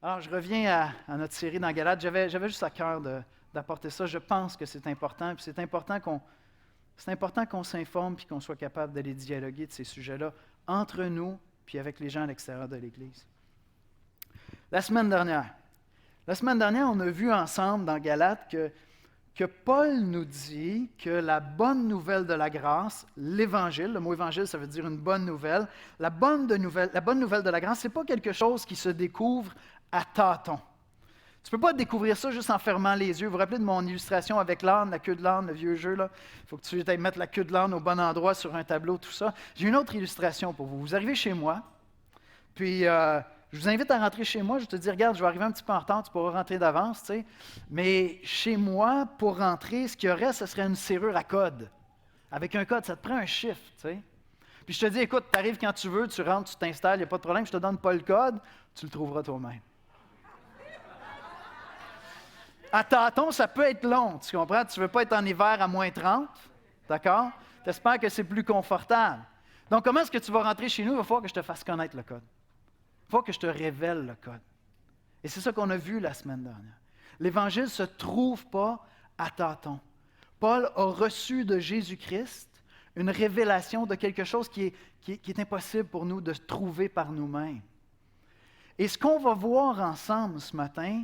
Alors, je reviens à notre série dans Galates. J'avais juste à cœur d'apporter ça. Je pense que c'est important. Puis c'est important qu'on s'informe puis qu'on soit capable d'aller dialoguer de ces sujets-là entre nous puis avec les gens à l'extérieur de l'Église. La semaine dernière, on a vu ensemble dans Galates que Paul nous dit que la bonne nouvelle de la grâce, l'Évangile, le mot Évangile, ça veut dire une bonne nouvelle, la bonne nouvelle de la grâce, ce n'est pas quelque chose qui se découvre à tâtons. Tu ne peux pas découvrir ça juste en fermant les yeux. Vous vous rappelez de mon illustration avec l'âne, la queue de l'âne, le vieux jeu, là? Il faut que tu ailles mettre la queue de l'âne au bon endroit sur un tableau, tout ça. J'ai une autre illustration pour vous. Vous arrivez chez moi, puis je vous invite à rentrer chez moi. Je te dis, regarde, je vais arriver un petit peu en retard, tu pourras rentrer d'avance, tu sais. Mais chez moi, pour rentrer, ce qu'il y aurait, ce serait une serrure à code. Avec un code, ça te prend un chiffre, tu sais. Puis je te dis, écoute, tu arrives quand tu veux, tu rentres, tu t'installes, il n'y a pas de problème, je ne te donne pas le code, tu le trouveras toi-même. À tâtons, ça peut être long, tu comprends? Tu ne veux pas être en hiver à moins 30, d'accord? Tu espères que c'est plus confortable. Donc, comment est-ce que tu vas rentrer chez nous? Il va falloir que je te fasse connaître le code. Il faut que je te révèle le code. Et c'est ça qu'on a vu la semaine dernière. L'Évangile ne se trouve pas à tâtons. Paul a reçu de Jésus-Christ une révélation de quelque chose qui est impossible pour nous de trouver par nous-mêmes. Et ce qu'on va voir ensemble ce matin,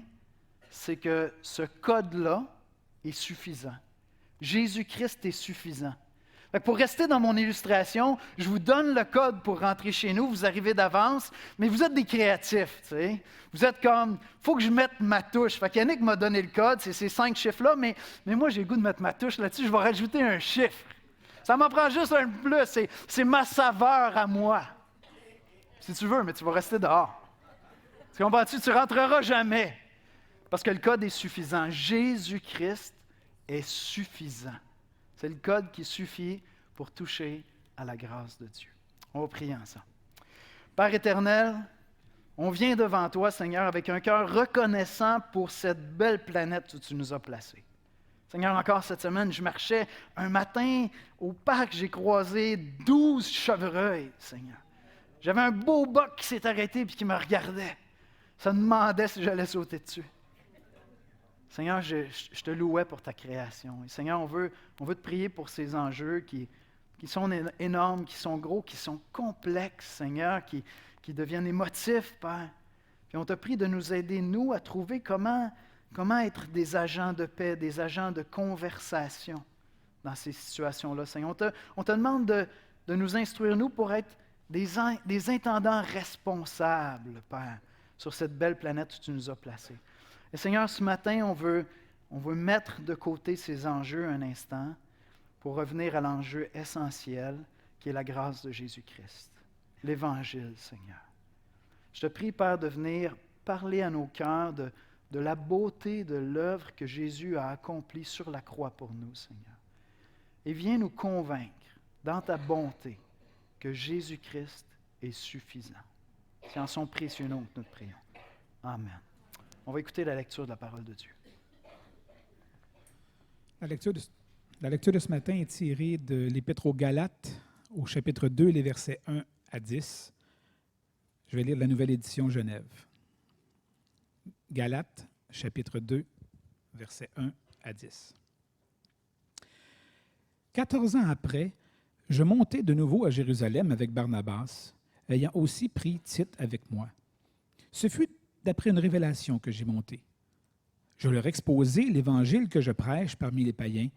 c'est que ce code-là est suffisant. Jésus-Christ est suffisant. Pour rester dans mon illustration, je vous donne le code pour rentrer chez nous. Vous arrivez d'avance, mais vous êtes des créatifs. Tu sais. Vous êtes comme, il faut que je mette ma touche. Fait qu'Yannick m'a donné le code, c'est ces 5 chiffres-là, mais moi, j'ai le goût de mettre ma touche là-dessus. Je vais rajouter un chiffre. Ça m'en prend juste un plus. C'est ma saveur à moi. Si tu veux, mais tu vas rester dehors. Tu comprends-tu? Tu ne rentreras jamais. Parce que le code est suffisant. Jésus-Christ est suffisant. C'est le code qui suffit pour toucher à la grâce de Dieu. On va prier ensemble. Père éternel, on vient devant toi, Seigneur, avec un cœur reconnaissant pour cette belle planète où tu nous as placés. Seigneur, encore cette semaine, je marchais un matin au parc, j'ai croisé 12 chevreuils, Seigneur. J'avais un beau boc qui s'est arrêté et qui me regardait. Ça me demandait si j'allais sauter dessus. Seigneur, je te louais pour ta création. Et Seigneur, on veut te prier pour ces enjeux qui sont énormes, qui sont gros, qui sont complexes, Seigneur, qui deviennent émotifs, Père. Puis on te prie de nous aider, nous, à trouver comment être des agents de paix, des agents de conversation dans ces situations-là, Seigneur. On te demande de nous instruire, nous, pour être des intendants responsables, Père, sur cette belle planète où tu nous as placés. Et Seigneur, ce matin, on veut mettre de côté ces enjeux un instant pour revenir à l'enjeu essentiel qui est la grâce de Jésus-Christ, l'Évangile, Seigneur. Je te prie, Père, de venir parler à nos cœurs de la beauté de l'œuvre que Jésus a accomplie sur la croix pour nous, Seigneur. Et viens nous convaincre, dans ta bonté, que Jésus-Christ est suffisant. C'est en son précieux nom que nous te prions. Amen. On va écouter la lecture de la parole de Dieu. La lecture de ce matin est tirée de l'Épître aux Galates, au chapitre 2, les versets 1 à 10. Je vais lire la nouvelle édition Genève. Galates, chapitre 2, versets 1 à 10. 14 ans après, je montai de nouveau à Jérusalem avec Barnabas, ayant aussi pris Tite avec moi. Ce fut d'après une révélation que j'ai monté. Je leur exposai l'Évangile que je prêche parmi les païens.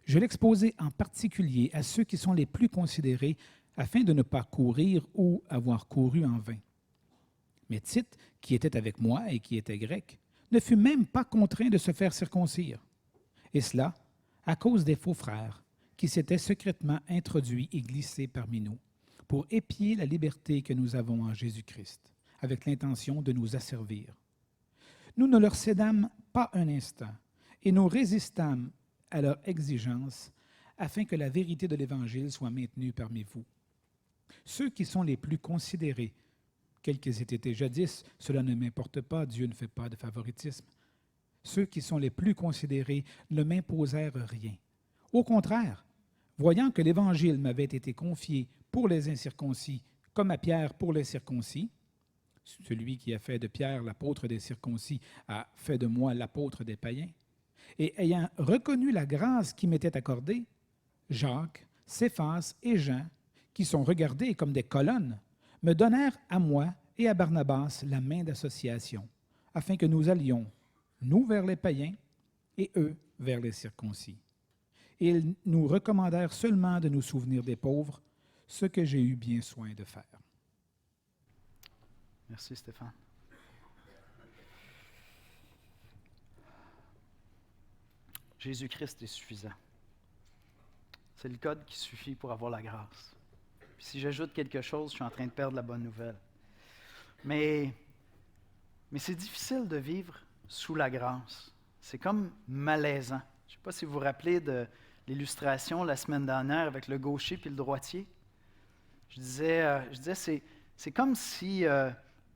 Je l'exposai en particulier à ceux qui sont les plus considérés, afin de ne pas courir ou avoir couru en vain. Mais Tite, qui était avec moi et qui était grec, ne fut même pas contraint de se faire circoncire. Et cela à cause des faux frères, qui s'étaient secrètement introduits et glissés parmi nous, pour épier la liberté que nous avons en Jésus-Christ, avec l'intention de nous asservir. Nous ne leur cédâmes pas un instant, et nous résistâmes à leur exigence, afin que la vérité de l'Évangile soit maintenue parmi vous. Ceux qui sont les plus considérés, quels qu'ils aient été jadis, cela ne m'importe pas, Dieu ne fait pas de favoritisme. Ceux qui sont les plus considérés ne m'imposèrent rien. Au contraire, voyant que l'Évangile m'avait été confié pour les incirconcis, comme à Pierre pour les circoncis, Celui qui a fait de Pierre l'apôtre des circoncis a fait de moi l'apôtre des païens. Et ayant reconnu la grâce qui m'était accordée, Jacques, Céphas et Jean, qui sont regardés comme des colonnes, me donnèrent à moi et à Barnabas la main d'association, afin que nous allions, nous vers les païens et eux vers les circoncis. Et ils nous recommandèrent seulement de nous souvenir des pauvres, ce que j'ai eu bien soin de faire. Merci Stéphane. Jésus-Christ est suffisant. C'est le code qui suffit pour avoir la grâce. Puis si j'ajoute quelque chose, je suis en train de perdre la bonne nouvelle. Mais c'est difficile de vivre sous la grâce. C'est comme malaisant. Je ne sais pas si vous vous rappelez de l'illustration la semaine dernière avec le gaucher puis le droitier. Je disais c'est comme si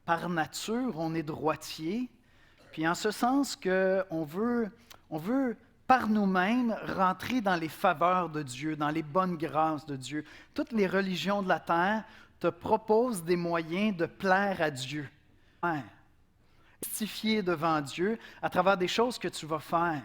par nature on est droitier, puis en ce sens qu'on veut par nous-mêmes rentrer dans les faveurs de Dieu, dans les bonnes grâces de Dieu. Toutes les religions de la terre te proposent des moyens de plaire à Dieu. Justifier devant Dieu à travers des choses que tu vas faire.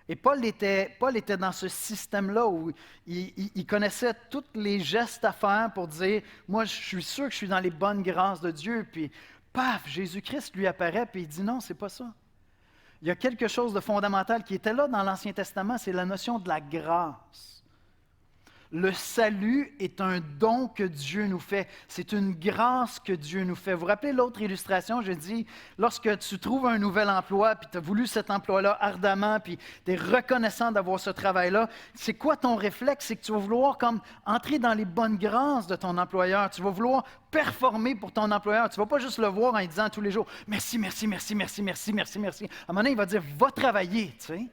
Et Paul était dans ce système-là où il connaissait tous les gestes à faire pour dire « Moi, je suis sûr que je suis dans les bonnes grâces de Dieu. » Puis, paf, Jésus-Christ lui apparaît, puis il dit « Non, c'est pas ça. » Il y a quelque chose de fondamental qui était là dans l'Ancien Testament, c'est la notion de la grâce. Le salut est un don que Dieu nous fait. C'est une grâce que Dieu nous fait. Vous vous rappelez l'autre illustration? Je dis, lorsque tu trouves un nouvel emploi, puis tu as voulu cet emploi-là ardemment, puis tu es reconnaissant d'avoir ce travail-là, c'est quoi ton réflexe? C'est que tu vas vouloir comme entrer dans les bonnes grâces de ton employeur. Tu vas vouloir performer pour ton employeur. Tu ne vas pas juste le voir en lui disant tous les jours « Merci, merci, merci, merci, merci, merci, merci. » À un moment donné, il va dire « Va travailler. » tu sais.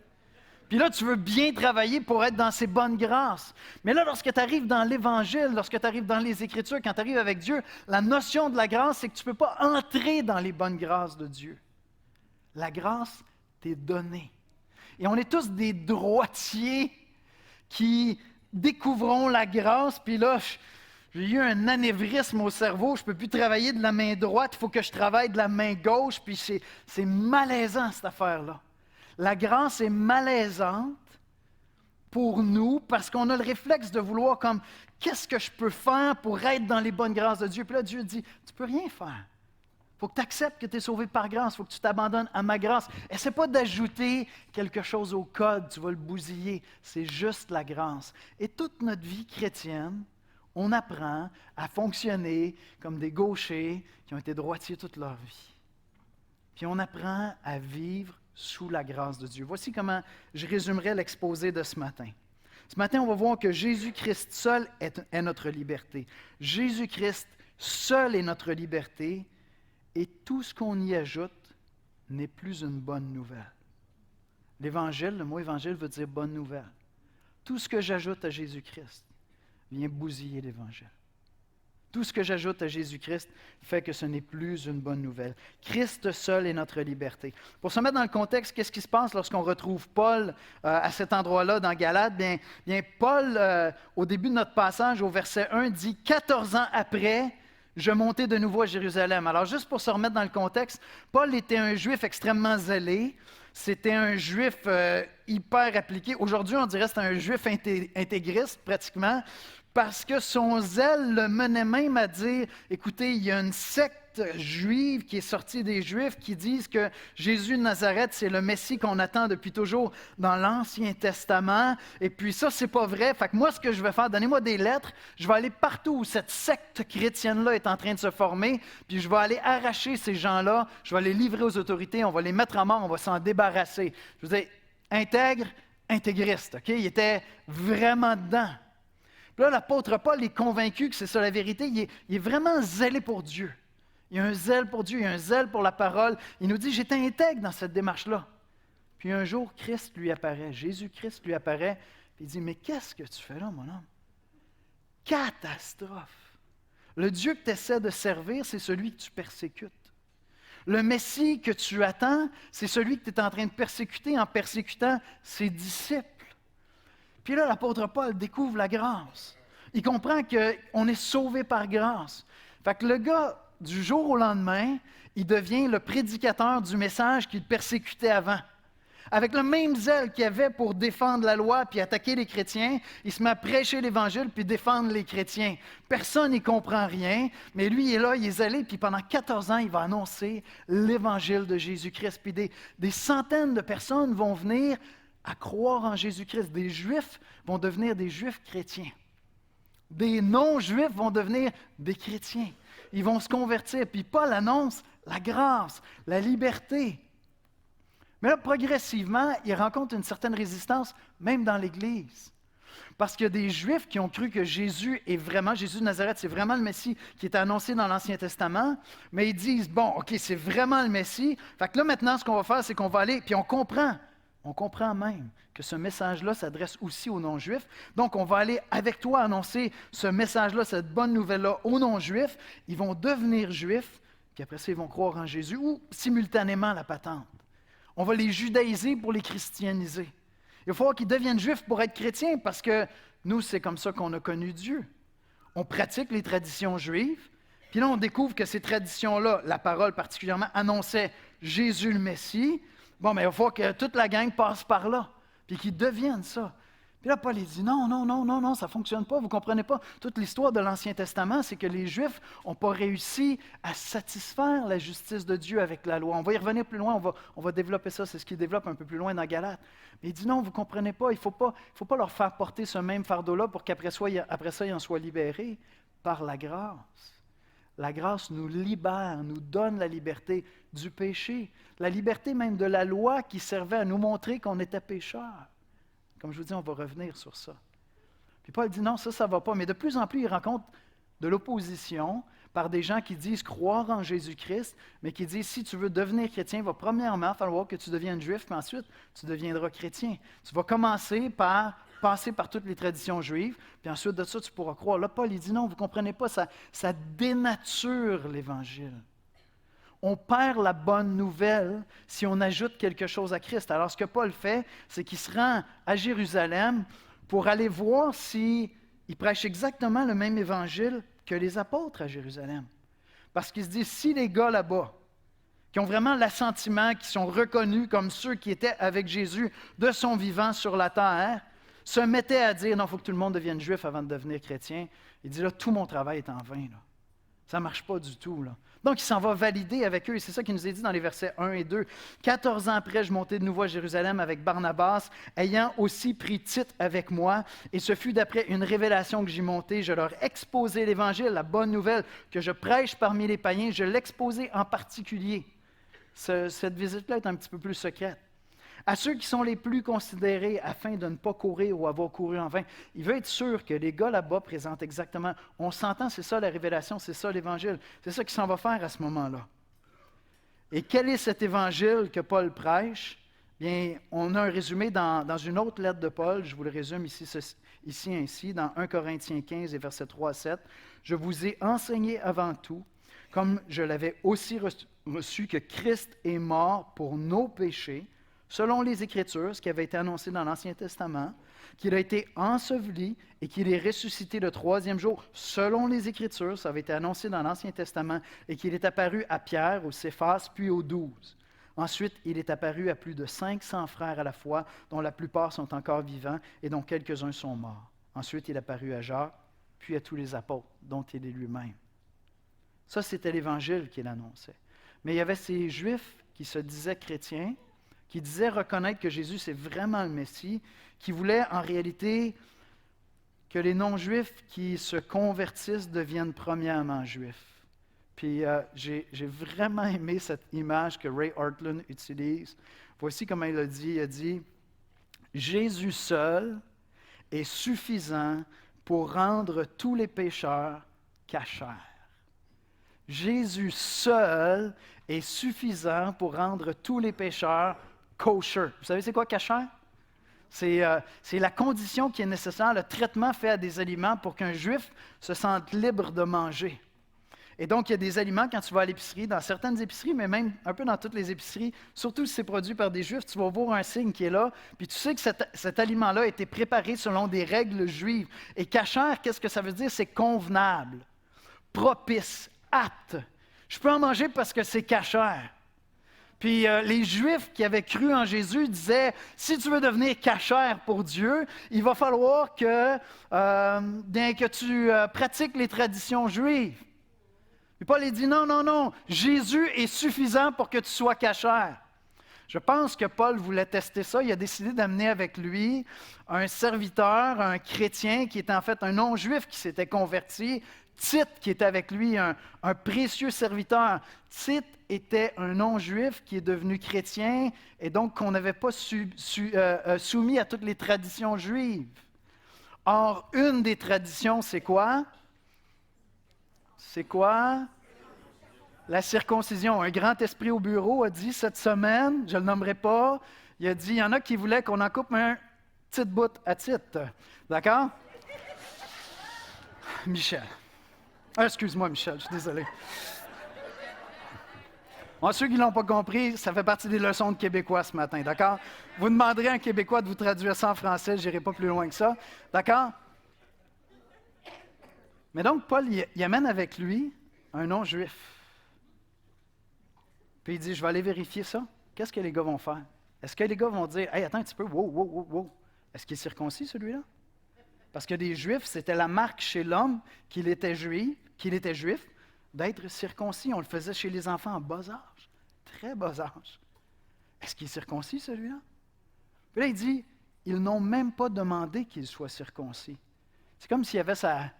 Puis là, tu veux bien travailler pour être dans ces bonnes grâces. Mais là, lorsque tu arrives dans l'Évangile, lorsque tu arrives dans les Écritures, quand tu arrives avec Dieu, la notion de la grâce, c'est que tu ne peux pas entrer dans les bonnes grâces de Dieu. La grâce t'est donnée. Et on est tous des droitiers qui découvrons la grâce, puis là, j'ai eu un anévrisme au cerveau, je ne peux plus travailler de la main droite, il faut que je travaille de la main gauche, puis c'est malaisant cette affaire-là. La grâce est malaisante pour nous parce qu'on a le réflexe de vouloir comme qu'est-ce que je peux faire pour être dans les bonnes grâces de Dieu? Puis là, Dieu dit, tu ne peux rien faire. Il faut que tu acceptes que tu es sauvé par grâce, il faut que tu t'abandonnes à ma grâce. Essaie pas d'ajouter quelque chose au code, tu vas le bousiller. C'est juste la grâce. Et toute notre vie chrétienne, on apprend à fonctionner comme des gauchers qui ont été droitiers toute leur vie. Puis on apprend à vivre sous la grâce de Dieu. Voici comment je résumerai l'exposé de ce matin. Ce matin, on va voir que Jésus-Christ seul est notre liberté. Jésus-Christ seul est notre liberté et tout ce qu'on y ajoute n'est plus une bonne nouvelle. L'Évangile, le mot Évangile veut dire bonne nouvelle. Tout ce que j'ajoute à Jésus-Christ vient bousiller l'Évangile. Tout ce que j'ajoute à Jésus-Christ fait que ce n'est plus une bonne nouvelle. Christ seul est notre liberté. Pour se mettre dans le contexte, qu'est-ce qui se passe lorsqu'on retrouve Paul à cet endroit-là dans Galates? Bien Paul, au début de notre passage, au verset 1, dit « 14 ans après, je montai de nouveau à Jérusalem. » Alors, juste pour se remettre dans le contexte, Paul était un Juif extrêmement zélé. C'était un Juif hyper appliqué. Aujourd'hui, on dirait que c'est un Juif intégriste, pratiquement. Parce que son zèle le menait même à dire, écoutez, il y a une secte juive qui est sortie des Juifs qui disent que Jésus de Nazareth, c'est le Messie qu'on attend depuis toujours dans l'Ancien Testament. Et puis ça, c'est pas vrai. Fait que moi, ce que je vais faire, donnez-moi des lettres, je vais aller partout où cette secte chrétienne-là est en train de se former, puis je vais aller arracher ces gens-là, je vais les livrer aux autorités, on va les mettre à mort, on va s'en débarrasser. Je veux dire, intègre, intégriste, OK? Il était vraiment dedans. Là, l'apôtre Paul est convaincu que c'est ça la vérité. Il est vraiment zélé pour Dieu. Il y a un zèle pour Dieu, il y a un zèle pour la parole. Il nous dit, j'étais intègre dans cette démarche-là. Puis un jour, Christ lui apparaît, Jésus-Christ lui apparaît, puis il dit, mais qu'est-ce que tu fais là, mon homme? Catastrophe! Le Dieu que tu essaies de servir, c'est celui que tu persécutes. Le Messie que tu attends, c'est celui que tu es en train de persécuter en persécutant ses disciples. Puis là, l'apôtre Paul découvre la grâce. Il comprend qu'on est sauvé par grâce. Fait que le gars, du jour au lendemain, il devient le prédicateur du message qu'il persécutait avant. Avec le même zèle qu'il avait pour défendre la loi puis attaquer les chrétiens, il se met à prêcher l'Évangile puis défendre les chrétiens. Personne n'y comprend rien, mais lui, il est là, il est zélé, puis pendant 14 ans, il va annoncer l'Évangile de Jésus-Christ. Puis des centaines de personnes vont venir à croire en Jésus-Christ. Des Juifs vont devenir des Juifs chrétiens. Des non-Juifs vont devenir des chrétiens. Ils vont se convertir. Puis Paul annonce la grâce, la liberté. Mais là, progressivement, il rencontre une certaine résistance, même dans l'Église. Parce qu'il y a des Juifs qui ont cru que Jésus de Nazareth, c'est vraiment le Messie qui est annoncé dans l'Ancien Testament, mais ils disent, bon, OK, c'est vraiment le Messie. Fait que là, maintenant, ce qu'on va faire, c'est qu'on va aller, puis on comprend même que ce message-là s'adresse aussi aux non-Juifs. Donc, on va aller avec toi annoncer ce message-là, cette bonne nouvelle-là aux non-Juifs. Ils vont devenir Juifs, puis après ça, ils vont croire en Jésus, ou simultanément la patente. On va les judaïser pour les christianiser. Il va falloir qu'ils deviennent juifs pour être chrétiens parce que nous, c'est comme ça qu'on a connu Dieu. On pratique les traditions juives, puis là, on découvre que ces traditions-là, la parole particulièrement, annonçait Jésus le Messie. Bon, mais il va falloir que toute la gang passe par là, puis qu'ils deviennent ça. Puis là, Paul, il dit non, ça ne fonctionne pas, vous ne comprenez pas. Toute l'histoire de l'Ancien Testament, c'est que les Juifs n'ont pas réussi à satisfaire la justice de Dieu avec la loi. On va y revenir plus loin, on va développer ça, c'est ce qu'il développe un peu plus loin dans Galates. Mais il dit non, vous ne comprenez pas, il ne faut pas leur faire porter ce même fardeau-là pour qu'après ça, ils en soient libérés par la grâce. La grâce nous libère, nous donne la liberté du péché, la liberté même de la loi qui servait à nous montrer qu'on était pécheurs. Comme je vous dis, on va revenir sur ça. Puis Paul dit non, ça ne va pas. Mais de plus en plus, il rencontre de l'opposition par des gens qui disent croire en Jésus-Christ, mais qui disent si tu veux devenir chrétien, il va premièrement falloir que tu deviennes juif, puis ensuite tu deviendras chrétien. Tu vas commencer par passer par toutes les traditions juives, puis ensuite de ça, tu pourras croire. Là, Paul, il dit non, vous ne comprenez pas, ça dénature l'Évangile. On perd la bonne nouvelle si on ajoute quelque chose à Christ. Alors, ce que Paul fait, c'est qu'il se rend à Jérusalem pour aller voir s'il prêche exactement le même évangile que les apôtres à Jérusalem. Parce qu'il se dit, si les gars là-bas, qui ont vraiment l'assentiment, qui sont reconnus comme ceux qui étaient avec Jésus de son vivant sur la terre, se mettaient à dire, non, il faut que tout le monde devienne juif avant de devenir chrétien, il dit, là, tout mon travail est en vain, là. Ça ne marche pas du tout, là. Donc, il s'en va valider avec eux, et c'est ça qu'il nous est dit dans les versets 1 et 2. 14 ans après, je montai de nouveau à Jérusalem avec Barnabas, ayant aussi pris Tite avec moi, et ce fut d'après une révélation que j'y montai. Je leur exposai l'Évangile, la bonne nouvelle que je prêche parmi les païens, je l'exposai en particulier. Cette visite-là est un petit peu plus secrète. À ceux qui sont les plus considérés afin de ne pas courir ou avoir couru en vain. Il veut être sûr que les gars là-bas présentent exactement. On s'entend, c'est ça la révélation, c'est ça l'Évangile. C'est ça qu'il s'en va faire à ce moment-là. Et quel est cet Évangile que Paul prêche? Bien, on a un résumé dans une autre lettre de Paul. Je vous le résume ici ainsi, dans 1 Corinthiens 15 et versets 3 à 7. Je vous ai enseigné avant tout, comme je l'avais aussi reçu, que Christ est mort pour nos péchés, selon les Écritures, ce qui avait été annoncé dans l'Ancien Testament, qu'il a été enseveli et qu'il est ressuscité le troisième jour, selon les Écritures, ça avait été annoncé dans l'Ancien Testament, et qu'il est apparu à Pierre, aux Céphas, puis aux 12. Ensuite, il est apparu à plus de 500 frères à la fois, dont la plupart sont encore vivants et dont quelques-uns sont morts. Ensuite, il est apparu à Jacques, puis à tous les apôtres, dont il est lui-même. Ça, c'était l'Évangile qu'il annonçait. Mais il y avait ces Juifs qui se disaient chrétiens, qui disaient reconnaître que Jésus, c'est vraiment le Messie, qui voulaient en réalité que les non-juifs qui se convertissent deviennent premièrement juifs. Puis j'ai vraiment aimé cette image que Ray Ortlund utilise. Voici comment il a dit, « Jésus seul est suffisant pour rendre tous les pécheurs cachers. » Jésus seul est suffisant pour rendre tous les pécheurs kosher. Vous savez c'est quoi kasher? C'est la condition qui est nécessaire, le traitement fait à des aliments pour qu'un juif se sente libre de manger. Et donc, il y a des aliments, quand tu vas à l'épicerie, dans certaines épiceries, mais même un peu dans toutes les épiceries, surtout si c'est produit par des Juifs, tu vas voir un signe qui est là, puis tu sais que cet aliment-là a été préparé selon des règles juives. Et kasher, qu'est-ce que ça veut dire? C'est convenable, propice, apte. Je peux en manger parce que c'est cachère. Puis les Juifs qui avaient cru en Jésus disaient, si tu veux devenir cachère pour Dieu, il va falloir que tu pratiques les traditions juives. Puis Paul il dit, non, non, non, Jésus est suffisant pour que tu sois cachère. Je pense que Paul voulait tester ça. Il a décidé d'amener avec lui un serviteur, un chrétien qui était en fait un non-juif qui s'était converti. Tite qui était avec lui, un précieux serviteur. Tite était un non-juif qui est devenu chrétien et donc qu'on n'avait pas soumis à toutes les traditions juives. Or, une des traditions, c'est quoi? C'est quoi? La circoncision. Un grand esprit au bureau a dit cette semaine, je ne le nommerai pas, il a dit, il y en a qui voulaient qu'on en coupe un petit bout à titre. D'accord? Michel. Excuse-moi, Michel, je suis désolé. Bon, ceux qui ne l'ont pas compris, ça fait partie des leçons de québécois ce matin, d'accord? Vous demanderez à un Québécois de vous traduire ça en français, je n'irai pas plus loin que ça, d'accord? Mais donc, Paul, il amène avec lui un non-juif. Puis il dit, je vais aller vérifier ça. Qu'est-ce que les gars vont faire? Est-ce que les gars vont dire, hey, attends un petit peu, wow, wow, wow, wow. Est-ce qu'il est circoncis, celui-là? Parce que des Juifs, c'était la marque chez l'homme qu'il était juif, d'être circoncis. On le faisait chez les enfants en bas âge, très bas âge. Est-ce qu'il est circoncis, celui-là? Puis là, il dit, ils n'ont même pas demandé qu'il soit circoncis. C'est comme s'il y avait sa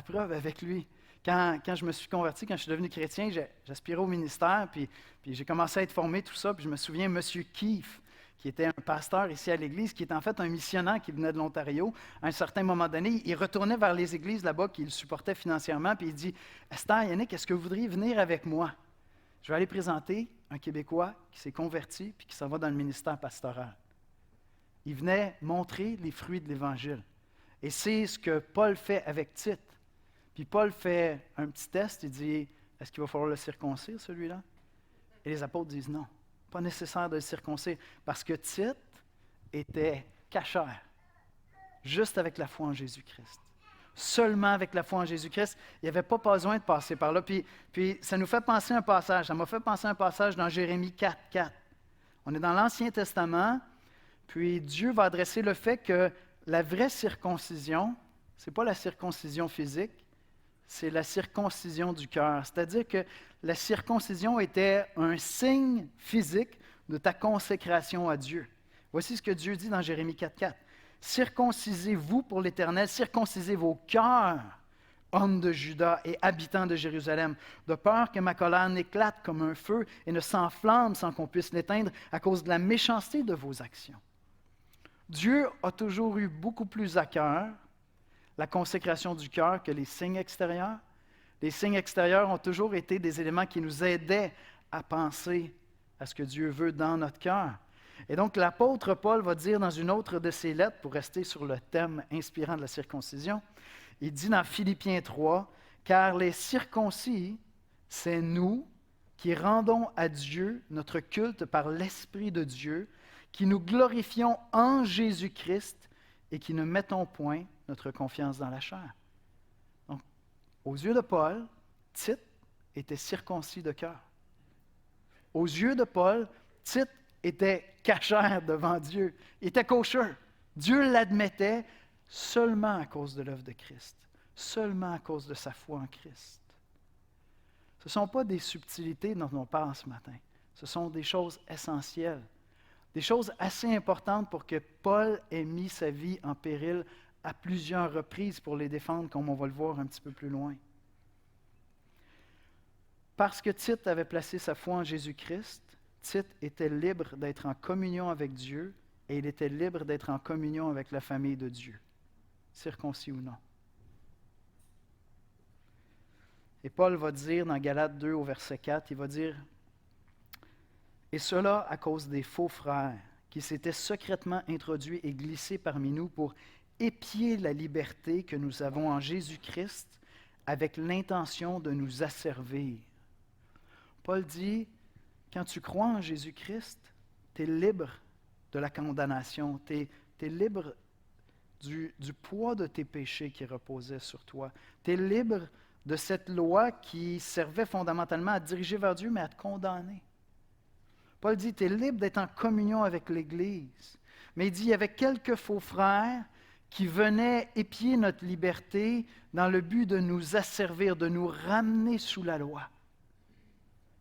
preuve avec lui. Quand je me suis converti, quand je suis devenu chrétien, j'aspirais au ministère, puis j'ai commencé à être formé, tout ça, puis je me souviens, M. Keefe, qui était un pasteur ici à l'Église, qui était en fait un missionnaire qui venait de l'Ontario. À un certain moment donné, il retournait vers les églises là-bas qu'il supportait financièrement, puis il dit, « Esther, Yannick, est-ce que vous voudriez venir avec moi? Je vais aller présenter un Québécois qui s'est converti puis qui s'en va dans le ministère pastoral. » Il venait montrer les fruits de l'Évangile. Et c'est ce que Paul fait avec Tite. Puis Paul fait un petit test, il dit, « Est-ce qu'il va falloir le circoncire, celui-là? » Et les apôtres disent, « Non. Pas nécessaire de le circoncire, parce que Tite était cachère, juste avec la foi en Jésus-Christ. Seulement avec la foi en Jésus-Christ, il n'y avait pas besoin de passer par là. Puis ça nous fait penser un passage, ça m'a fait penser un passage dans Jérémie 4:4. On est dans l'Ancien Testament, puis Dieu va adresser le fait que la vraie circoncision, ce n'est pas la circoncision physique, c'est la circoncision du cœur. C'est-à-dire que la circoncision était un signe physique de ta consécration à Dieu. Voici ce que Dieu dit dans Jérémie 4:4. « Circoncisez-vous pour l'Éternel, circoncisez vos cœurs, hommes de Juda et habitants de Jérusalem, de peur que ma colère n'éclate comme un feu et ne s'enflamme sans qu'on puisse l'éteindre à cause de la méchanceté de vos actions. » Dieu a toujours eu beaucoup plus à cœur la consécration du cœur que les signes extérieurs. Les signes extérieurs ont toujours été des éléments qui nous aidaient à penser à ce que Dieu veut dans notre cœur. Et donc, l'apôtre Paul va dire dans une autre de ses lettres, pour rester sur le thème inspirant de la circoncision, il dit dans Philippiens 3, « Car les circoncis, c'est nous qui rendons à Dieu notre culte par l'Esprit de Dieu, qui nous glorifions en Jésus-Christ et qui ne mettons point notre confiance dans la chair. » Donc, aux yeux de Paul, Tite était circoncis de cœur. Aux yeux de Paul, Tite était cachère devant Dieu. Il était kosher. Dieu l'admettait seulement à cause de l'œuvre de Christ, seulement à cause de sa foi en Christ. Ce ne sont pas des subtilités dont on parle ce matin. Ce sont des choses essentielles, des choses assez importantes pour que Paul ait mis sa vie en péril à plusieurs reprises pour les défendre, comme on va le voir un petit peu plus loin. Parce que Tite avait placé sa foi en Jésus-Christ, Tite était libre d'être en communion avec Dieu et il était libre d'être en communion avec la famille de Dieu, circoncis ou non. Et Paul va dire dans Galates 2 au verset 4, il va dire « Et cela à cause des faux frères qui s'étaient secrètement introduits et glissés parmi nous pour épier la liberté que nous avons en Jésus-Christ avec l'intention de nous asservir. » Paul dit, quand tu crois en Jésus-Christ, tu es libre de la condamnation, tu es libre du poids de tes péchés qui reposaient sur toi. Tu es libre de cette loi qui servait fondamentalement à te diriger vers Dieu, mais à te condamner. Paul dit, tu es libre d'être en communion avec l'Église. Mais il dit, il y avait quelques faux frères qui venaient épier notre liberté dans le but de nous asservir, de nous ramener sous la loi.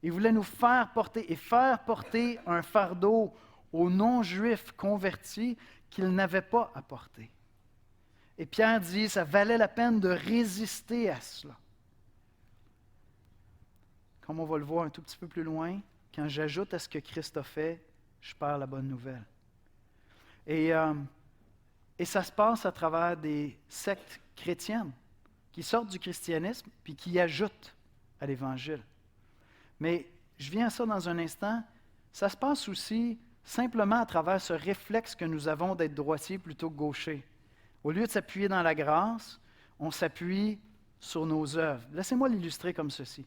Ils voulaient nous faire porter un fardeau aux non-juifs convertis qu'ils n'avaient pas à porter. Et Pierre dit, ça valait la peine de résister à cela. Comme on va le voir un tout petit peu plus loin, quand j'ajoute à ce que Christ a fait, je perds la bonne nouvelle. Et ça se passe à travers des sectes chrétiennes qui sortent du christianisme puis qui ajoutent à l'Évangile. Mais je viens à ça dans un instant. Ça se passe aussi simplement à travers ce réflexe que nous avons d'être droitier plutôt que gaucher. Au lieu de s'appuyer dans la grâce, on s'appuie sur nos œuvres. Laissez-moi l'illustrer comme ceci.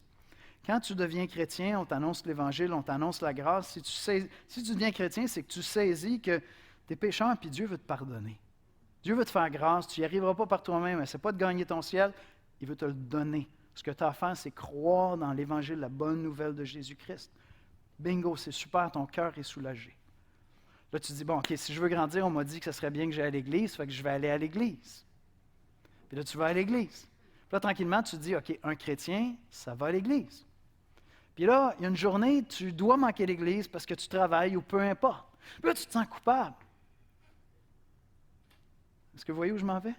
Quand tu deviens chrétien, on t'annonce l'Évangile, on t'annonce la grâce. Si tu deviens chrétien, c'est que tu saisis que tu es pécheur puis Dieu veut te pardonner. Dieu veut te faire grâce. Tu n'y arriveras pas par toi-même. Ce n'est pas de gagner ton ciel. Il veut te le donner. Ce que tu as à faire, c'est croire dans l'Évangile, la bonne nouvelle de Jésus-Christ. Bingo, c'est super, ton cœur est soulagé. Là, tu te dis, bon, OK, si je veux grandir, on m'a dit que ce serait bien que j'aille à l'Église, fait que je vais aller à l'Église. Puis là, tu vas à l'Église. Puis là, tranquillement, tu te dis, OK, un chrétien, ça va à l'Église. Puis là, il y a une journée, tu dois manquer l'Église parce que tu travailles ou peu importe. Puis là, tu te sens coupable. Est-ce que vous voyez où je m'en vais?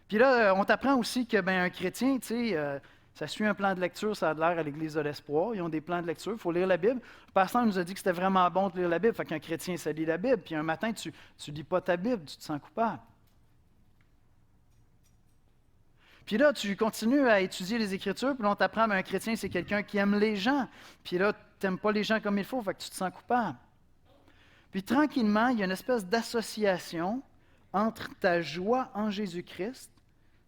Puis là, on t'apprend aussi que un chrétien, tu sais, ça suit un plan de lecture, ça a de l'air à l'Église de l'Espoir. Ils ont des plans de lecture, il faut lire la Bible. Le pasteur nous a dit que c'était vraiment bon de lire la Bible, fait qu'un chrétien, ça lit la Bible. Puis un matin, tu ne lis pas ta Bible, tu te sens coupable. Puis là, tu continues à étudier les Écritures, puis là, on t'apprend qu'un chrétien, c'est quelqu'un qui aime les gens. Puis là, tu n'aimes pas les gens comme il faut, fait que tu te sens coupable. Puis tranquillement, il y a une espèce d'association entre ta joie en Jésus-Christ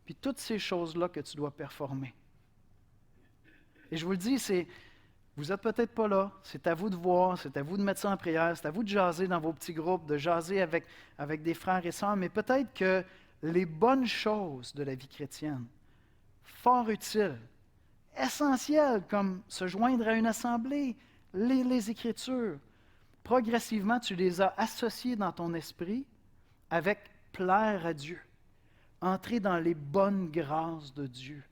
puis toutes ces choses-là que tu dois performer. Et je vous le dis, vous n'êtes peut-être pas là, c'est à vous de voir, c'est à vous de mettre ça en prière, c'est à vous de jaser dans vos petits groupes, de jaser avec des frères et sœurs, mais peut-être que les bonnes choses de la vie chrétienne, fort utiles, essentielles, comme se joindre à une assemblée, lire les Écritures, progressivement, tu les as associées dans ton esprit avec plaire à Dieu, entrer dans les bonnes grâces de Dieu.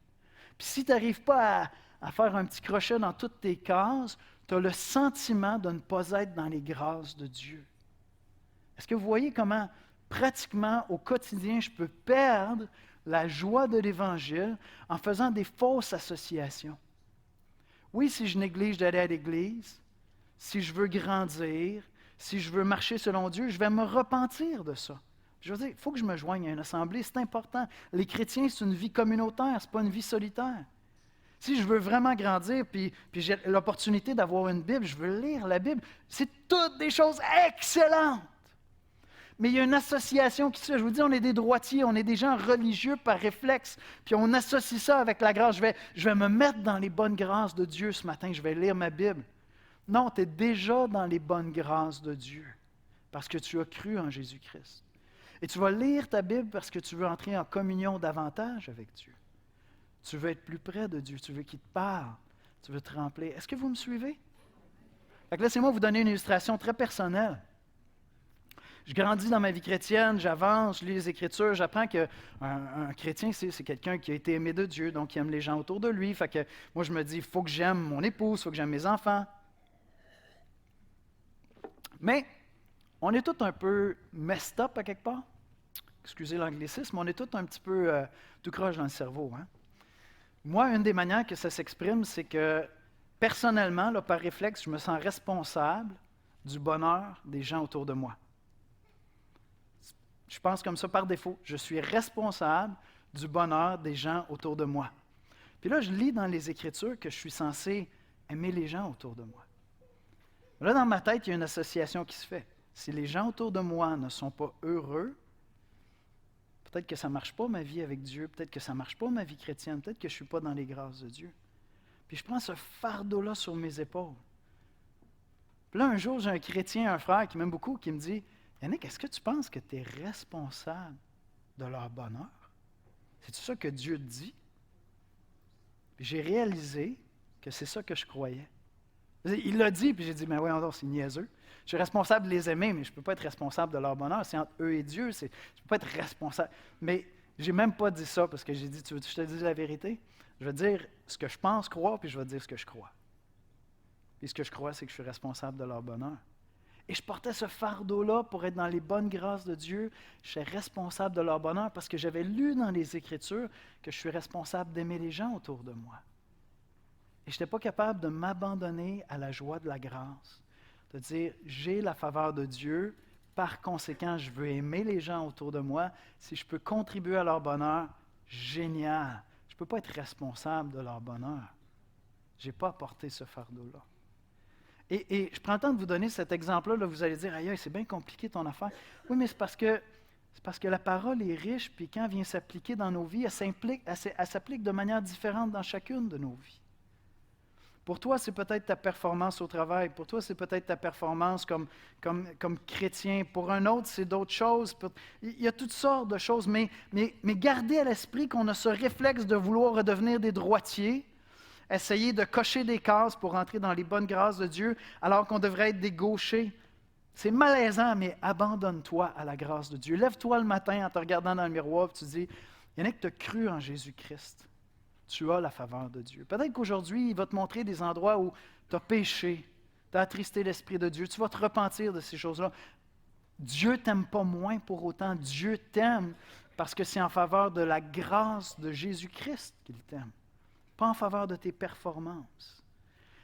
Puis si tu n'arrives pas à faire un petit crochet dans toutes tes cases, tu as le sentiment de ne pas être dans les grâces de Dieu. Est-ce que vous voyez comment, pratiquement, au quotidien, je peux perdre la joie de l'Évangile en faisant des fausses associations? Oui, si je néglige d'aller à l'Église, si je veux grandir, si je veux marcher selon Dieu, je vais me repentir de ça. Je veux dire, il faut que je me joigne à une assemblée, c'est important. Les chrétiens, c'est une vie communautaire, ce n'est pas une vie solitaire. Si je veux vraiment grandir, puis j'ai l'opportunité d'avoir une Bible, je veux lire la Bible, c'est toutes des choses excellentes. Mais il y a une association qui se fait. Je vous dis, on est des droitiers, on est des gens religieux par réflexe, puis on associe ça avec la grâce. Je vais me mettre dans les bonnes grâces de Dieu ce matin, je vais lire ma Bible. Non, tu es déjà dans les bonnes grâces de Dieu, parce que tu as cru en Jésus-Christ. Et tu vas lire ta Bible parce que tu veux entrer en communion davantage avec Dieu. Tu veux être plus près de Dieu, tu veux qu'il te parle, tu veux te remplir. Est-ce que vous me suivez? Fait que laissez-moi vous donner une illustration très personnelle. Je grandis dans ma vie chrétienne, j'avance, je lis les Écritures, j'apprends qu'un chrétien, c'est quelqu'un qui a été aimé de Dieu, donc qui aime les gens autour de lui. Fait que moi, je me dis, il faut que j'aime mon épouse, il faut que j'aime mes enfants. Mais on est tous un peu messed up à quelque part. Excusez l'anglicisme, on est tous un petit peu tout croche dans le cerveau. Hein? Moi, une des manières que ça s'exprime, c'est que personnellement, là, par réflexe, je me sens responsable du bonheur des gens autour de moi. Je pense comme ça par défaut. Je suis responsable du bonheur des gens autour de moi. Puis là, je lis dans les Écritures que je suis censé aimer les gens autour de moi. Là, dans ma tête, il y a une association qui se fait. Si les gens autour de moi ne sont pas heureux, peut-être que ça ne marche pas ma vie avec Dieu, peut-être que ça ne marche pas ma vie chrétienne, peut-être que je ne suis pas dans les grâces de Dieu. Puis je prends ce fardeau-là sur mes épaules. Puis là, un jour, j'ai un chrétien, un frère qui m'aime beaucoup, qui me dit, « Yannick, est-ce que tu penses que tu es responsable de leur bonheur? C'est ça que Dieu te dit? » Puis j'ai réalisé que c'est ça que je croyais. Il l'a dit, puis j'ai dit, mais oui, c'est niaiseux. Je suis responsable de les aimer, mais je ne peux pas être responsable de leur bonheur. C'est entre eux et Dieu. Je ne peux pas être responsable. Mais je n'ai même pas dit ça parce que j'ai dit, tu veux que je te dise la vérité? Je vais dire ce que je pense croire, puis je vais dire ce que je crois. Puis ce que je crois, c'est que je suis responsable de leur bonheur. Et je portais ce fardeau-là pour être dans les bonnes grâces de Dieu. Je suis responsable de leur bonheur parce que j'avais lu dans les Écritures que je suis responsable d'aimer les gens autour de moi. Et je n'étais pas capable de m'abandonner à la joie de la grâce, de dire, j'ai la faveur de Dieu, par conséquent, je veux aimer les gens autour de moi. Si je peux contribuer à leur bonheur, génial. Je ne peux pas être responsable de leur bonheur. Je n'ai pas apporté ce fardeau-là. Et je prends le temps de vous donner cet exemple-là. Là, vous allez dire, aïe, c'est bien compliqué ton affaire. Oui, mais c'est parce que la parole est riche, puis quand elle vient s'appliquer dans nos vies, elle s'applique de manière différente dans chacune de nos vies. Pour toi, c'est peut-être ta performance au travail. Pour toi, c'est peut-être ta performance comme chrétien. Pour un autre, c'est d'autres choses. Il y a toutes sortes de choses, mais gardez à l'esprit qu'on a ce réflexe de vouloir redevenir des droitiers, essayer de cocher des cases pour entrer dans les bonnes grâces de Dieu, alors qu'on devrait être des gauchers. C'est malaisant, mais abandonne-toi à la grâce de Dieu. Lève-toi le matin en te regardant dans le miroir et tu dis, il y en a que tu as cru en Jésus-Christ. Tu as la faveur de Dieu. Peut-être qu'aujourd'hui, il va te montrer des endroits où tu as péché, tu as attristé l'Esprit de Dieu. Tu vas te repentir de ces choses-là. Dieu ne t'aime pas moins pour autant. Dieu t'aime parce que c'est en faveur de la grâce de Jésus-Christ qu'il t'aime, pas en faveur de tes performances.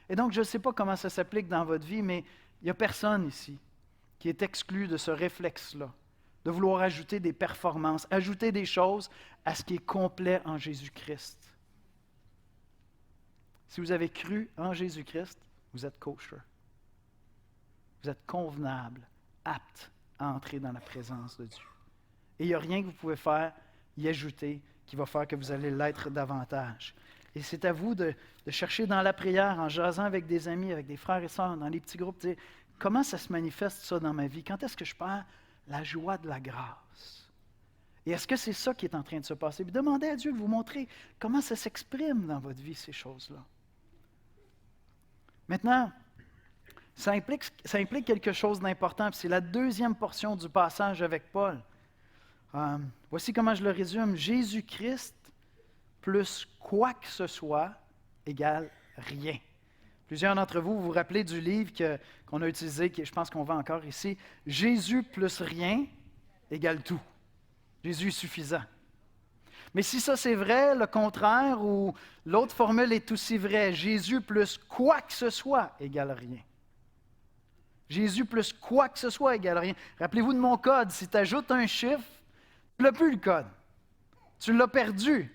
Et donc, je ne sais pas comment ça s'applique dans votre vie, mais il n'y a personne ici qui est exclu de ce réflexe-là, de vouloir ajouter des performances, ajouter des choses à ce qui est complet en Jésus-Christ. Si vous avez cru en Jésus-Christ, vous êtes kosher. Vous êtes convenable, apte à entrer dans la présence de Dieu. Et il n'y a rien que vous pouvez faire, y ajouter, qui va faire que vous allez l'être davantage. Et c'est à vous de chercher dans la prière, en jasant avec des amis, avec des frères et sœurs, dans les petits groupes, de dire, comment ça se manifeste ça dans ma vie? Quand est-ce que je perds la joie de la grâce? Et est-ce que c'est ça qui est en train de se passer? Puis demandez à Dieu de vous montrer comment ça s'exprime dans votre vie, ces choses-là. Maintenant, ça implique quelque chose d'important, puis c'est la deuxième portion du passage avec Paul. Voici comment je le résume. Jésus-Christ plus quoi que ce soit égale rien. Plusieurs d'entre vous vous rappelez du livre qu'on a utilisé, que je pense qu'on vend encore ici. Jésus plus rien égale tout. Jésus est suffisant. Mais si ça c'est vrai, le contraire ou l'autre formule est aussi vraie. Jésus plus quoi que ce soit égale rien. Jésus plus quoi que ce soit égale rien. Rappelez-vous de mon code. Si tu ajoutes un chiffre, tu n'as plus le code. Tu l'as perdu.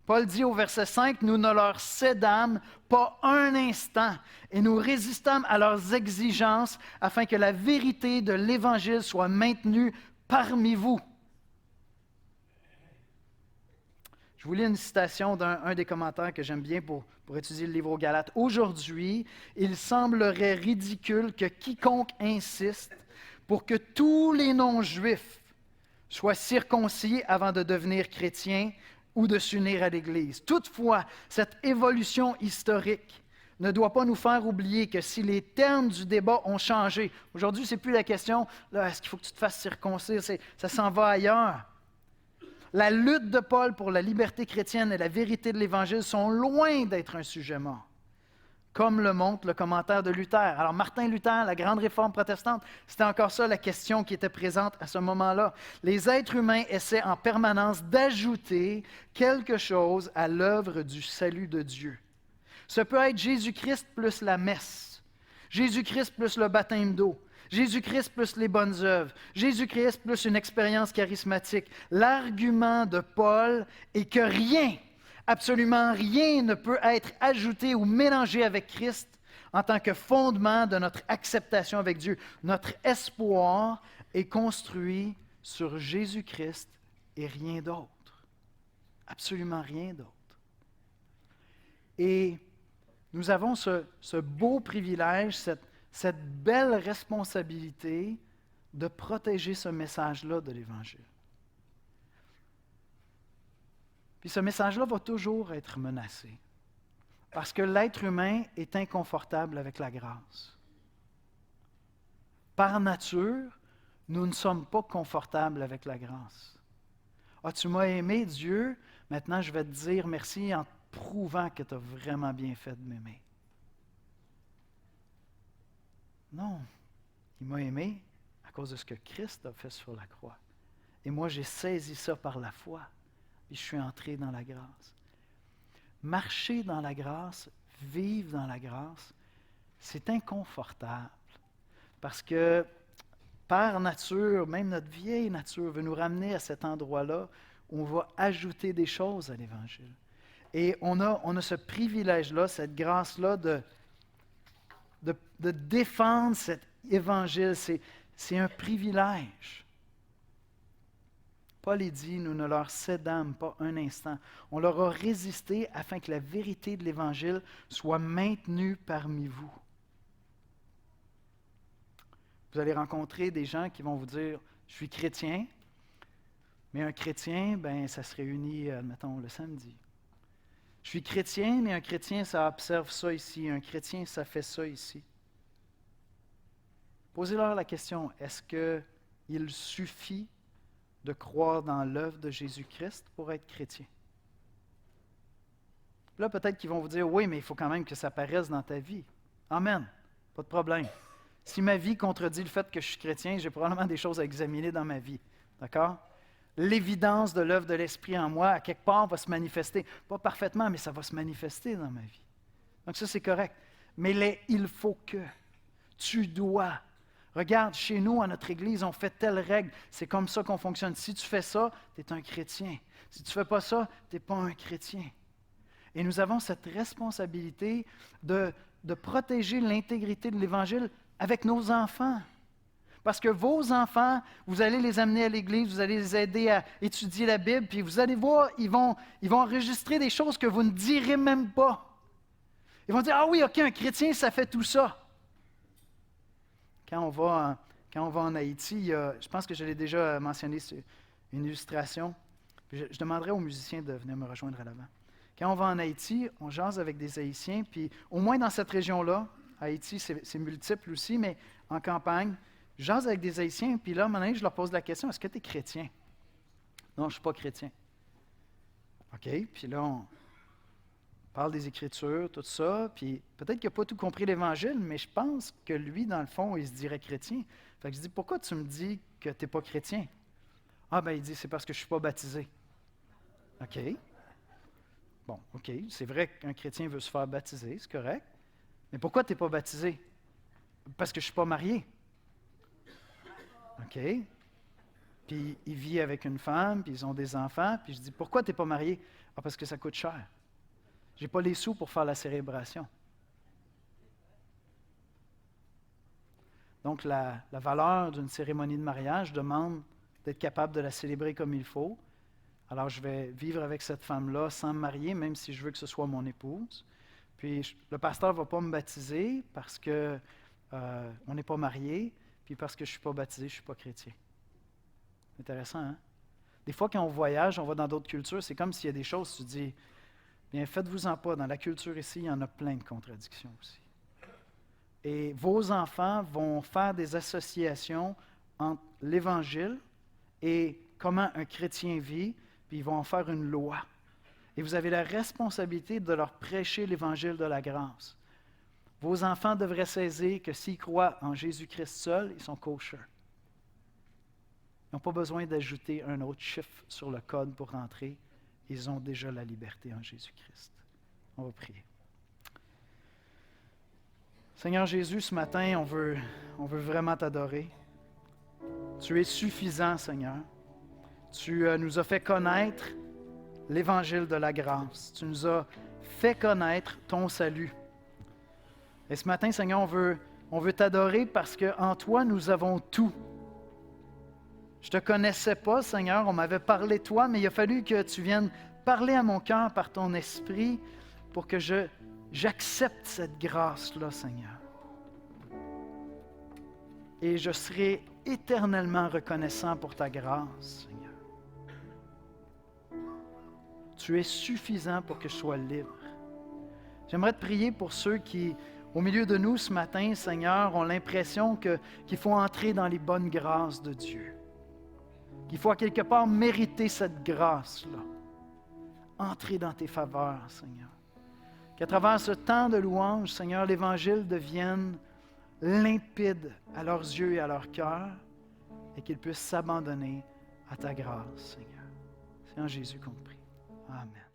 Paul dit au verset 5, « Nous ne leur cédâmes pas un instant et nous résistâmes à leurs exigences afin que la vérité de l'Évangile soit maintenue parmi vous. » Je vous lis une citation d'un des commentaires que j'aime bien pour étudier le livre aux Galates. « Aujourd'hui, il semblerait ridicule que quiconque insiste pour que tous les non-juifs soient circoncis avant de devenir chrétiens ou de s'unir à l'Église. Toutefois, cette évolution historique ne doit pas nous faire oublier que si les termes du débat ont changé, aujourd'hui, ce n'est plus la question, là, est-ce qu'il faut que tu te fasses circoncire, ça s'en va ailleurs. La lutte de Paul pour la liberté chrétienne et la vérité de l'Évangile sont loin d'être un sujet mort, comme le montre le commentaire de Luther. Alors, Martin Luther, la grande réforme protestante, c'était encore ça la question qui était présente à ce moment-là. Les êtres humains essaient en permanence d'ajouter quelque chose à l'œuvre du salut de Dieu. Ce peut être Jésus-Christ plus la messe, Jésus-Christ plus le baptême d'eau, Jésus-Christ plus les bonnes œuvres, Jésus-Christ plus une expérience charismatique. L'argument de Paul est que rien, absolument rien ne peut être ajouté ou mélangé avec Christ en tant que fondement de notre acceptation avec Dieu. Notre espoir est construit sur Jésus-Christ et rien d'autre. Absolument rien d'autre. Et nous avons ce beau privilège, cette belle responsabilité de protéger ce message-là de l'Évangile. Puis ce message-là va toujours être menacé. Parce que l'être humain est inconfortable avec la grâce. Par nature, nous ne sommes pas confortables avec la grâce. Ah, tu m'as aimé, Dieu, maintenant je vais te dire merci en te prouvant que tu as vraiment bien fait de m'aimer. Non, il m'a aimé à cause de ce que Christ a fait sur la croix. Et moi, j'ai saisi ça par la foi. Et je suis entré dans la grâce. Marcher dans la grâce, vivre dans la grâce, c'est inconfortable. Parce que, par nature, même notre vieille nature veut nous ramener à cet endroit-là où on va ajouter des choses à l'Évangile. Et on a ce privilège-là, cette grâce-là de défendre cet Évangile. C'est un privilège. Paul dit, nous ne leur cédâmes pas un instant. On leur a résisté afin que la vérité de l'Évangile soit maintenue parmi vous. Vous allez rencontrer des gens qui vont vous dire, je suis chrétien, mais un chrétien, ça se réunit, admettons, le samedi. Je suis chrétien, mais un chrétien, ça observe ça ici. Un chrétien, ça fait ça ici. Posez-leur la question, est-ce qu'il suffit de croire dans l'œuvre de Jésus-Christ pour être chrétien? Là, peut-être qu'ils vont vous dire, oui, mais il faut quand même que ça paraisse dans ta vie. Amen, pas de problème. Si ma vie contredit le fait que je suis chrétien, j'ai probablement des choses à examiner dans ma vie. D'accord? L'évidence de l'œuvre de l'Esprit en moi, à quelque part, va se manifester. Pas parfaitement, mais ça va se manifester dans ma vie. Donc ça, c'est correct. Mais il faut que, tu dois. Regarde, chez nous, à notre Église, on fait telle règle. C'est comme ça qu'on fonctionne. Si tu fais ça, tu es un chrétien. Si tu ne fais pas ça, tu n'es pas un chrétien. Et nous avons cette responsabilité de protéger l'intégrité de l'Évangile avec nos enfants. Parce que vos enfants, vous allez les amener à l'Église, vous allez les aider à étudier la Bible, puis vous allez voir, ils vont enregistrer des choses que vous ne direz même pas. Ils vont dire, ah oui, OK, un chrétien, ça fait tout ça. Quand on va en Haïti, je pense que je l'ai déjà mentionné, c'est une illustration. Je demanderai aux musiciens de venir me rejoindre à l'avant. Quand on va en Haïti, on jase avec des Haïtiens, puis au moins dans cette région-là, Haïti, c'est multiple aussi, mais en campagne, je jase avec des Haïtiens, puis là, maintenant, je leur pose la question, est-ce que tu es chrétien? Non, je ne suis pas chrétien. OK, puis là, on parle des Écritures, tout ça, puis peut-être qu'il n'a pas tout compris l'Évangile, mais je pense que lui, dans le fond, il se dirait chrétien. Fait que je dis, pourquoi tu me dis que tu n'es pas chrétien? Ah, il dit, c'est parce que je ne suis pas baptisé. OK. Bon, OK, c'est vrai qu'un chrétien veut se faire baptiser, c'est correct. Mais pourquoi tu n'es pas baptisé? Parce que je ne suis pas marié. OK. Puis il vit avec une femme, puis ils ont des enfants, puis je dis, pourquoi tu n'es pas marié? Ah, parce que ça coûte cher. Je n'ai pas les sous pour faire la célébration. Donc, la valeur d'une cérémonie de mariage demande d'être capable de la célébrer comme il faut. Alors, je vais vivre avec cette femme-là sans me marier, même si je veux que ce soit mon épouse. Puis, le pasteur ne va pas me baptiser parce qu'on n'est pas marié, puis parce que je ne suis pas baptisé, je ne suis pas chrétien. Intéressant, hein? Des fois, quand on voyage, on va dans d'autres cultures, c'est comme s'il y a des choses, tu dis, bien, faites-vous-en pas. Dans la culture ici, il y en a plein de contradictions aussi. Et vos enfants vont faire des associations entre l'Évangile et comment un chrétien vit, puis ils vont en faire une loi. Et vous avez la responsabilité de leur prêcher l'Évangile de la grâce. Vos enfants devraient saisir que s'ils croient en Jésus-Christ seul, ils sont kosher. Ils n'ont pas besoin d'ajouter un autre chiffre sur le code pour rentrer. Ils ont déjà la liberté en Jésus-Christ. On va prier. Seigneur Jésus, ce matin, on veut vraiment t'adorer. Tu es suffisant, Seigneur. Tu nous as fait connaître l'Évangile de la grâce. Tu nous as fait connaître ton salut. Et ce matin, Seigneur, on veut t'adorer parce qu'en toi, nous avons tout. Je ne te connaissais pas, Seigneur, on m'avait parlé de toi, mais il a fallu que tu viennes parler à mon cœur par ton esprit pour que j'accepte cette grâce-là, Seigneur. Et je serai éternellement reconnaissant pour ta grâce, Seigneur. Tu es suffisant pour que je sois libre. J'aimerais te prier pour ceux qui, au milieu de nous ce matin, Seigneur, ont l'impression qu'il faut entrer dans les bonnes grâces de Dieu. Qu'il faut à quelque part mériter cette grâce-là. Entrer dans tes faveurs, Seigneur. Qu'à travers ce temps de louange, Seigneur, l'Évangile devienne limpide à leurs yeux et à leur cœur et qu'ils puissent s'abandonner à ta grâce, Seigneur. C'est en Jésus qu'on te prie. Amen.